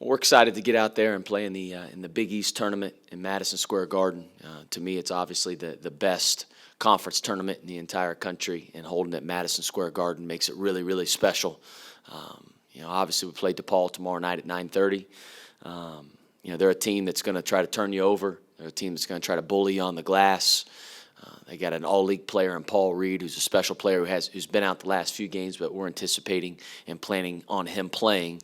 We're excited to get out there and play in the Big East tournament in Madison Square Garden. To me, it's obviously the best conference tournament in the entire country, and holding it at Madison Square Garden makes it really, really special. Obviously we play DePaul tomorrow night at 9:30. They're a team that's going to try to turn you over. They're a team that's going to try to bully you on the glass. They got an all-league player in Paul Reed, who's a special player who's been out the last few games, but we're anticipating and planning on him playing.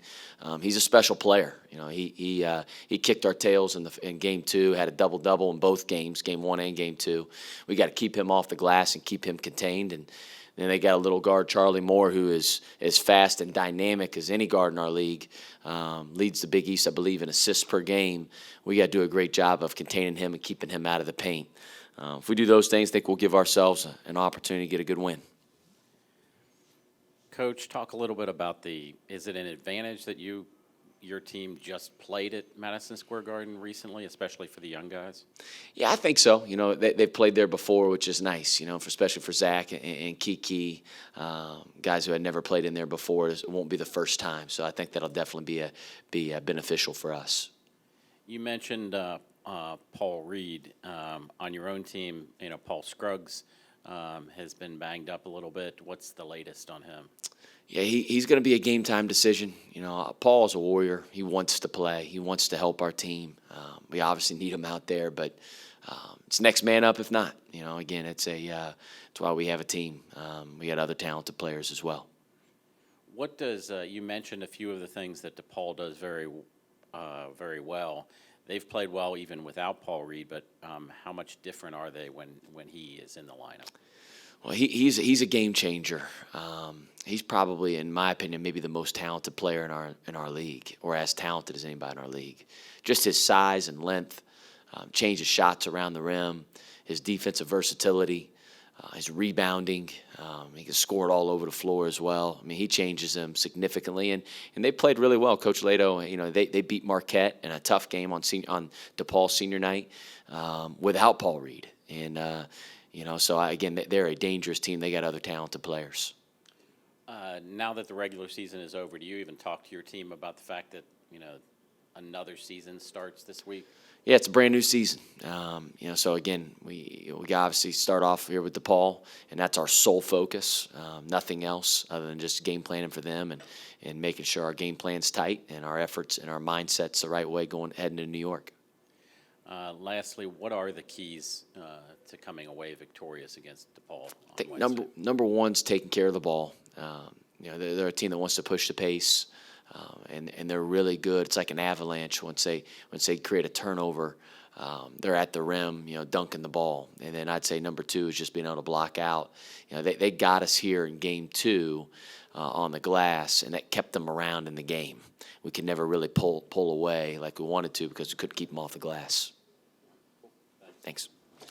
He's a special player. He kicked our tails in game 2, had a double-double in both games, game 1 and game 2. We got to keep him off the glass and keep him contained. And then they got a little guard, Charlie Moore, who is as fast and dynamic as any guard in our league. Leads the Big East, I believe, in assists per game. We got to do a great job of containing him and keeping him out of the paint. If we do those things, I think we'll give ourselves an opportunity to get a good win. Coach, talk a little bit about is it an advantage that your team just played at Madison Square Garden recently, especially for the young guys? Yeah, I think so. They've played there before, which is nice, especially for Zach and Kiki, guys who had never played in there before. It won't be the first time, so I think that'll definitely be beneficial for us. You mentioned Paul Reed. On your own team, Paul Scruggs has been banged up a little bit. What's the latest on him? Yeah, he's going to be a game-time decision. Paul's a warrior. He wants to play. He wants to help our team. We obviously need him out there, but it's next man up if not. Again, it's why we have a team. We got other talented players as well. What does you mentioned a few of the things that DePaul does very well. They've played well even without Paul Reed, but how much different are they when he is in the lineup? Well, he's a game changer. He's probably, in my opinion, maybe the most talented player in our league, or as talented as anybody in our league. Just his size and length, changes shots around the rim, his defensive versatility, his rebounding. He can score it all over the floor as well. He changes them significantly, and they played really well. Coach Leto, they beat Marquette in a tough game on DePaul senior night without Paul Reed, and again, they're a dangerous team. They got other talented players. Now that the regular season is over, do you even talk to your team about the fact that another season starts this week? Yeah, it's a brand new season. So again, we obviously start off here with DePaul, and that's our sole focus. Nothing else other than just game planning for them and making sure our game plan's tight and our efforts and our mindset's the right way heading to New York. Lastly, what are the keys to coming away victorious against DePaul? I think number one's taking care of the ball. They're a team that wants to push the pace. And they're really good. It's like an avalanche once they create a turnover. They're at the rim, dunking the ball. And then I'd say number 2 is just being able to block out. They got us here in game 2 on the glass, and that kept them around in the game. We could never really pull away like we wanted to because we couldn't keep them off the glass. Thanks.